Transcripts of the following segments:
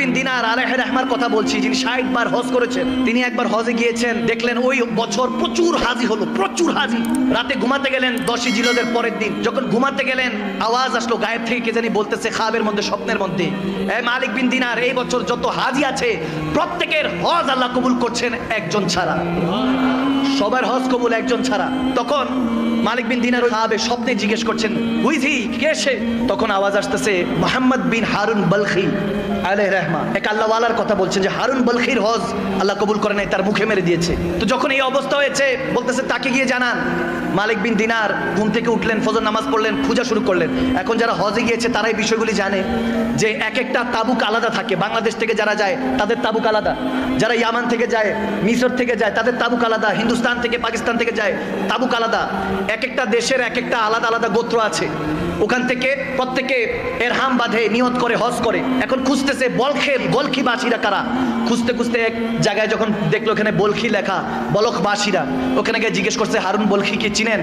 বিন দিনার আলাইহির রহমার কথা বলছি, যিনি 60 বার হজ করেছেন। তিনি একবার হজে গিয়েছেন, দেখলেন ওই বছর প্রচুর হাজি হলো, প্রচুর হাজি। রাতে ঘুমাতে গেলেন 10ই জিলহজের পরের দিন, যখন ঘুমাতে গেলেন আওয়াজ আসলো গায়েব থেকে, কে জানি বলতেছে খাবের মধ্যে, স্বপ্নের মধ্যে, এই মালিক বিন দিনার, এই বছর যত হাজি আছে প্রত্যেকের হজ আল্লাহ কবুল করছেন একজন ছাড়া, সবার হজ কবুল একজন ছাড়া। তখন মালিক বিন দিনার খাবে স্বপ্নে জিজ্ঞেস করছেন, হুইজি কে সে? তখন আওয়াজ আসতেছে মুহাম্মদ বিন হারুন বলখি আলাইহির রহমা, এক আল্লাহওয়ালার কথা বলছেন যে হারুন বলখির হজ আল্লাহ কবুল করে নাই, তার মুখে মেরে দিয়েছে। তো যখন এই অবস্থা হয়েছে বলতেছে তাকে গিয়ে জানান। মালিক বিন দিনার ঘুম থেকে উঠলেন, ফজর নামাজ পড়লেন, খোঁজা শুরু করলেন। এখন যারা হজে গিয়েছে তারা এই বিষয়গুলি জানে যে এক একটা তাবুক আলাদা থাকে। বাংলাদেশ থেকে যারা যায় তাদের তাবুক আলাদা, যারা ইয়ামান থেকে যায়, মিশর থেকে যায় তাদের তাবুক আলাদা, হিন্দুস্তান থেকে পাকিস্তান থেকে যায় তাবুক আলাদা। এক একটা দেশের এক একটা আলাদা আলাদা গোত্র আছে, ওখান থেকে প্রত্যেকে এরহাম বাঁধে, নিয়ত করে হজ করে। এখন খুঁজতেছে বলখিবাসীরা কারা। খুঁজতে খুঁজতে এক জায়গায় যখন দেখলো ওখানে বলখি লেখা, বলখবাসীরা, ওখানে গিয়ে জিজ্ঞেস করছে হারুন বলখি কি চিনেন?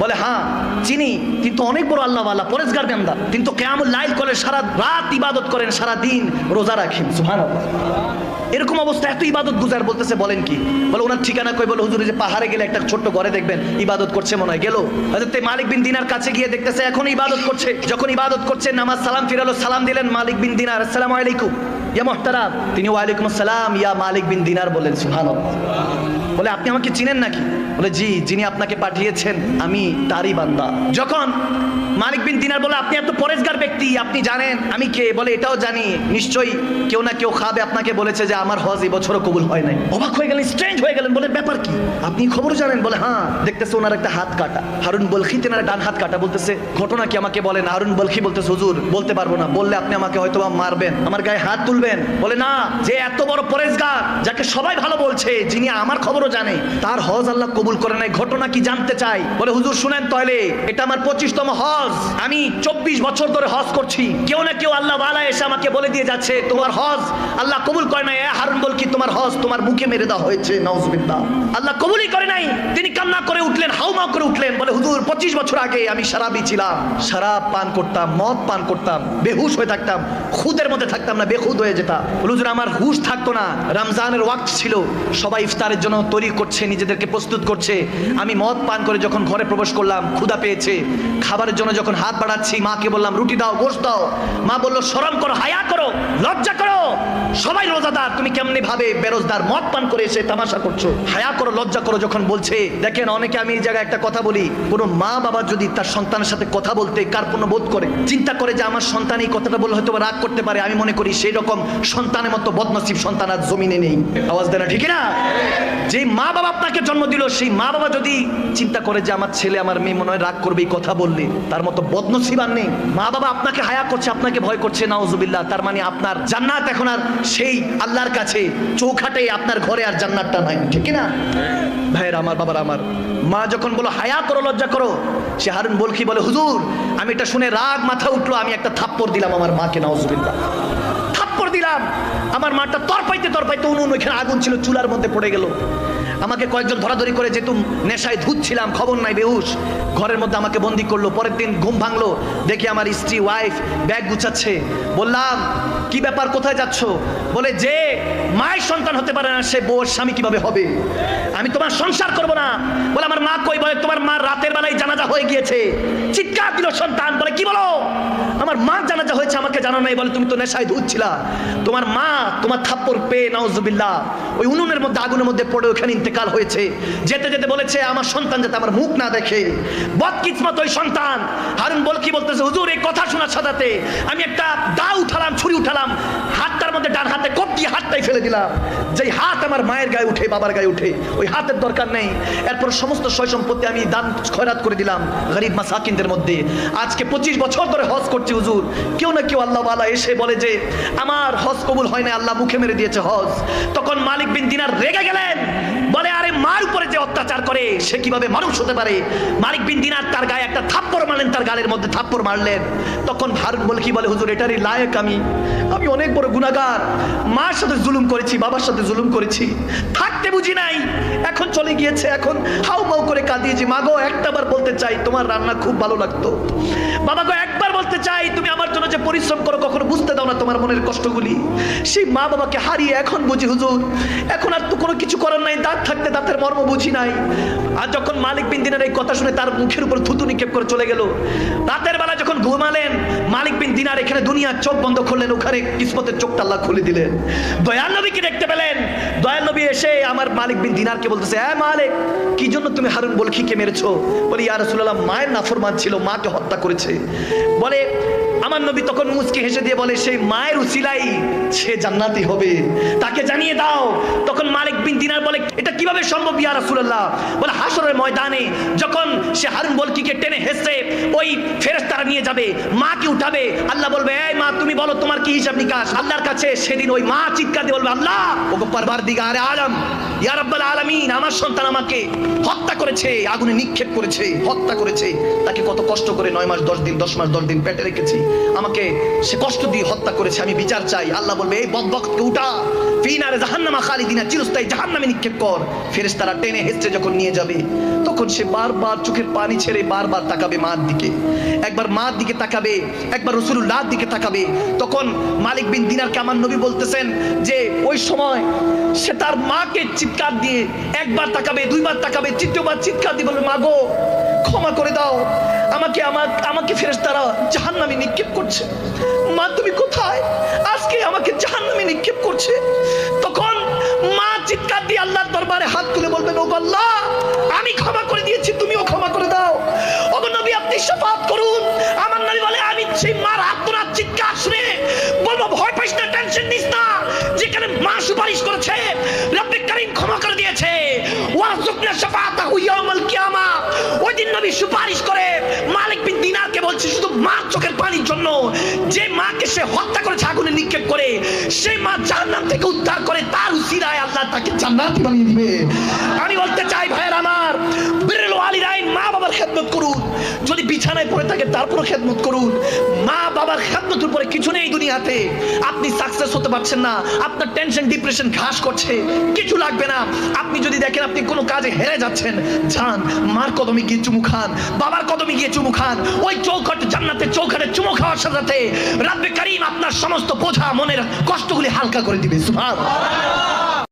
বলে হ্যাঁ চিনি, কিন্তু অনেক বড় আল্লাহওয়ালা, পরেজগার বান্দা, কিন্তু কিয়ামুল লাইল করে, সারা রাত ইবাদত করেন, সারা দিন রোজা রাখেন। সুবহানাল্লাহ। এরকম অবস্থা, এত ইবাদত গুজার। বলতেছে বলেন কি? বলে ওনার ঠিকানা কই? বলে হুজুর যে পাহাড়ে গেলে একটা ছোট্ট ঘরে দেখবেন ইবাদত করছে মনে হয়। গেল হযরত মালিক বিন দিনার কাছে গিয়ে দেখতেছে এখন ইবাদত করছে। যখন ইবাদত করছে নামাজ সালাম ফিরালো, সালাম দিলেন মালিক বিন দিনার, আসসালামু আলাইকুম ইয়া মুহতারাম। তিনি ওয়ালাইকুম আসসালাম ইয়া মালিক বিন দিনার বলেন। সুবহানাল্লাহ। বলে আপনি আমাকে চিনেন নাকি? বলে জি, যিনি আপনাকে পাঠিয়েছেন আমি তারই বান্দা। যখন মালিক বিন দিনার বলে আপনি এত পরেজগার ব্যক্তি, আপনি জানেন আমি কে? বলে এটাও জানি, নিশ্চয়ই কেউ না কেউ খাবে আপনাকে বলেছে যে আমার হজ এই বছরও কবুল হয় নাই। অবাক হয়ে গেলেন, স্ট্রেঞ্জ হয়ে গেলেন, বলে ব্যাপার কি? আপনি খবর জানেন? বলে হ্যাঁ। দেখতেছে ওনার একটা হাত কাটা, হারুন বলখি তেনার ডান হাত কাটা। বলতেছে ঘটনা কি আমাকে বলেন। হারুন বলখি বলতেছে হুজুর বলতে পারবো না, বললে আপনি আমাকে হয়তো মারবেন, আমার গায়ে হাত তুলবেন। বলে না, যে এত বড় পরেজগার, যাকে সবাই ভালো বলছে, যিনি আমার খবরও জানে, তার হজ আল্লাহ কবুল করে নাই, ঘটনা কি জানতে চাই। বলে হুজুর শুনেন তাহলে, এটা আমার 25তম হজ, আমি 24 বছর ধরে হজ করছি। কেউ না কেউ আল্লাহ ওয়ালা এসে আমাকে বলে দিয়ে যাচ্ছে তোমার হজ আল্লাহ কবুল করে নাই। হারুন বলখি তোমার হজ তোমার মুখে মেরে দেওয়া হয়েছে, নাউজুবিল্লাহ, আল্লাহ কবুলই করে নাই। তিনি কান্না করে উঠলেন, হাউমাউ করে উঠলেন। বলে হুজুর 25 বছর আগে আমি শরাবী ছিলাম, শরাব পান করতাম, মদ পান করতাম, বেহুশ হয়ে থাকতাম, খুদের মধ্যে থাকতাম না, বেখুদ হয়ে যেতাম। হুজুর আমার হুশ থাকতো না, রমজানের ওয়াক্ত ছিল, সবাই ইফতারের জন্য তৈরি করছে, নিজেদেরকে প্রস্তুত করছে। আমি মদ পান করে যখন ঘরে প্রবেশ করলাম, ক্ষুধা পেয়েছে, খাবারের জন্য যখন হাত বাড়াচ্ছি, মাকে বললাম রুটি দাও, গোশত দাও। মা বললো শরম করো, হায়া করো, লজ্জা করো, সবাই রোজাদার, তুমি কেমনি ভাবে বেরোজদার মদ পান করে এসে তামাশা করছো, হায়া করো, লজ্জা করো। যখন বলছে, দেখেন অনেকে, আমি এই জায়গায় একটা কথা বলি, কোনো মা বাবা যদি তার সন্তানের সাথে কথা বলতে কার্পণ্য বোধ করে, চিন্তা করে যে আমার সন্তান এই কথাটা বললে হয়তো রাগ করতে পারে, আমি মনে করি সেই রকম সন্তানের মতো বদনসিব সন্তান আর জমিনে নেই। আওয়াজ দেয় না, ঠিক না? যে মা বাবা আপনাকে জন্ম দিল, সেই মা বাবা যদি চিন্তা করে যে আমার ছেলে আমার মেয়ে মনে হয় রাগ করবে এই কথা বললে, তার মতো বদনসিব আর নেই। মা বাবা আপনাকে হায়া করছে, আপনাকে ভয় করছে, নাউজুবিল্লাহ, তার মানে আপনার জান্নাত এখন আর সেই আল্লাহর কাছে চৌখাটে, আপনার ঘরে আর জান্নাতটা নাই, ঠিক না ভাইয়ের আমার, বাবার আমার। মা যখন বলো হায়া করো, লজ্জা করো, সে হারুন বলখি বলে হুজুর আমি এটা শুনে রাগ মাথা উঠলো, আমি একটা থাপ্পড় দিলাম আমার মাকে, নাউজুবিল্লাহ, থাপ্পড় দিলাম। আমার মাটা তরপাইতে তরপাইতে উনুন, ওইখানে আগুন ছিল, চুলার মধ্যে পড়ে গেল। আমাকে কয়েকজন ধরাধরি করে, যেহেতু নেশায় ধুচ্ছিলাম, খবর নাই, বেহুশ, ঘরের মধ্যে আমাকে বন্দি করলো। পরের দিন ঘুম ভাঙলো, দেখি আমার স্ত্রী ওয়াইফ ব্যাগ গুছাচ্ছে। বললাম কি ব্যাপার, কোথায় যাচ্ছ? বলে যে মায়ের সন্তান হতে পারে না সে বউর স্বামী কিভাবে হবে? আমি তোমার সংসার করব না। বলে আমার মা কই? বলে তোমার মা রাতের বেলায় জানাজা হয়ে গিয়েছে। চিৎকার দিল সন্তান। বলে কি বলো? আমার মা জানাজা হয়েছে, আমাকে জানো নাই? বলে তুমি তো নেশায় ধুচ্ছিলা, তোমার মা তোমার থাপ্পড় পেয়ে নাউজুবিল্লাহ ওই উনুনের মধ্যে, আগুনের মধ্যে পড়ে ওখানে ইন্তেকাল হয়েছে। যেতে যেতে বলেছে আমার সন্তান যাতে আমার মুখ না দেখে। বদকিসমত ওই সন্তান। হারুন বলখি বলতেছে হুজুর এই কথা শোনার সাথে আমি একটা দা উঠালাম, ছুরি উঠালাম, হাতটার মধ্যে ডান হাতে কোপ দিয়ে হাতটাই ফেলে দিলাম। যেই হাত আমার মায়ের গায়ে উঠে, বাবার গায়ে উঠে, ওই হাতের দরকার নেই। এরপর সমস্ত সয় সম্পত্তি আমি দান খয়রাত করে দিলাম গরিব মাসাকিনদের মধ্যে। আজকে 25 বছর ধরে হজ করছি হুজুর, কেউ না কেউ আল্লাহ ওয়ালা এসে বলে যে আমার হজ কবুল হয় না, আল্লাহ মুখে মেরে দিয়েছে হজ। তখন মালিক বিন দিনার রেগে গেলেন, বলে আরে মার উপরে যে অত্যাচার করে সে কিভাবে মানুষ হতে পারে? মালিক বিন দিনার তার গায়ে একটা থাপ্পড় মারলেন, তার গালের মধ্যে থাপ্পড় মারলেন। তখন হারুন বলখি বলে হুজুর এটারই লায়েক আমি অনেক বড় গুনাহগার, মার সাথে জুলুম করেছি, বাবার সাথে জুলুম করেছি, থাকতে বুঝি নাই, এখন চলে গিয়েছে, এখন হাউ মাউ করে কাঁদিয়েছি। মা গো একটাবার বলতে চাই তোমার রান্না খুব ভালো লাগতো। বাবা গো একবার বলতে চাই তুমি আমার জন্য যে পরিশ্রম করো কখনো বুঝতে দাও না তোমার মনের কষ্টগুলি। সেই মা বাবাকে হারিয়ে এখন বুঝি হুজুর, এখন আর তো কোনো কিছু করার নাই, দাঁত থাকতে দাঁতের মর্ম বুঝি নাই। আর যখন মালিক বিন দিনার এই কথা শুনে তার মুখের উপর থুতু নিক্ষেপ করে চলে গেল। রাতের বেলা যখন ঘুমালেন মালিক বিন দিনার এখানে দুনিয়ার চোখ বন্ধ করলেন, ওখানে কিসমতের চোখটা আল্লাহ খুলে দিলেন। দয়াল নবীকে দেখতে পেলেন। দয়াল নবী এসে আমার মালিক বিন দিনারকে বলতেছে, হ্যাঁ মালিক, কি জন্য তুমি হারুন বলখিকে মেরেছো? বলি ইয়া রাসূলুল্লাহ, মায়ের নাফরমান ছিল, মাকে হত্যা করেছে। বলে আমার নবী তখন মুচকি হেসে দিয়ে বলে, সেই মায়ের উসিলাই সে জান্নাতি হবে, তাকে জানিয়ে দাও। তখন মালিক বিন দিনার বলে, এটা কিভাবে সম্ভব ইয়া রাসূলুল্লাহ? বলে হাসরের ময়দানে যখন সে হারুন বলখিকে টেনে হেসে ওই ফেরেশতারা নিয়ে যাবে, মাকে উঠাবে, আল্লাহ বলবে, এই মা তুমি বলো তোমার কি হিসাব নিকাশ? আল্লাহর কাছে সেদিন ওই মা চিৎকার দিয়ে বলবে, আল্লাহ ওগো পারওয়ারদিগারে আলম, ইয়া রাব্বাল আলামিন, আমার সন্তান আমাকে হত্যা করেছে, আগুনে নিক্ষেপ করেছে, হত্যা করেছে। তাকে কত কষ্ট করে 9 মাস 10 দিন 10 মাস 10 দিন পেটে রেখেছি, আমাকে সে কষ্ট দিয়ে হত্যা করেছে, আমি বিচার চাই। আল্লাহ বলবে, এই বদবক্তকে উঠা, ফিনারে জাহান্নামা খালিদিনা, চিরস্থায়ী জাহান্নামে নিক্ষেপ কর। ফেরেশতারা টেনে হেঁচড়ে যখন নিয়ে যাবে তখন সে বারবার চোখের পানি ছেড়ে বারবার তাকাবে মার দিকে, একবার মার দিকে তাকাবে, একবার রাসূলুল্লাহর দিকে তাকাবে। তখন মালিক বিন দিনারকে আমার নবী বলতেছেন যে ওই সময় সে তার মাকে চিৎকার দিয়ে একবার তাকাবে, দুইবার তাকাবে, তৃতীয়বার চিৎকার দিয়ে বলবে, মা গো ক্ষমা করে দাও, আমাকে ফেরেশতারা জাহান্নামে নিক্ষেপ করছে। মা তুমি কোথায়? আজকে আমাকে জাহান্নামে নিক্ষেপ করছে। তখন মা চিৎকার দিয়ে আল্লাহর দরবারে হাত তুলে বলবেন, ওগো আল্লাহ, আমি ক্ষমা করে দিয়েছি, তুমিও ক্ষমা করে দাও। ওগো নবী আপনি শাফাআত করুন। আমার নবী বলে, আমি সেই মার আত্মনাদ চিৎকার শুনে বলবো, ভয় পাইস না, টেনশন নিস না, যেখানে মা সুপারিশ করেছে রব্বে কারীম ক্ষমা করে দিয়েছে, ওয়ারযুকনা শাফাআতাহু ইয়াউমাল কিয়ামা। ওই দিন নবী সুপারিশ করে মালিক বিন দিনারকে বলছে, শুধু মার চোখের পানির জন্য যে মাকে সে হত্যা করেছে আগুনে নিক্ষেপ করে, সেই মা জাহান্নাম থেকে উদ্ধার করে তার উসিলায় আল্লাহ তাকে জান্নাতি বানিয়ে দিবে। আমি বলতে চাই ভাইয়ের আমার, বিররুল ওয়ালিদাইন, মা বাবার খেদমত করুন। যদি বিছানায় পড়ে থাকে তারপরও খেদমত করুন। মা বাবার খেদমতের উপরে কিছু নেই দুনিয়াতে। আপনি সাকসেস হতে পারছেন না, আপনার টেনশন ডিপ্রেশন ঘাস করছে, কিছু লাগবে না। আপনি যদি দেখেন আপনি কোনো কাজে হেরে যাচ্ছেন, যান মার কদমে গিয়ে চুমু খান, বাবার কদমে গিয়ে চুমু খান। ওই চৌখাট জান্নাতের চৌখাটে চুমু খাওয়ার সাথে সাথে রব্বে কারীম আপনার সমস্ত বোঝা মনের কষ্টগুলি হালকা করে দিবে। সুবহানাল্লাহ।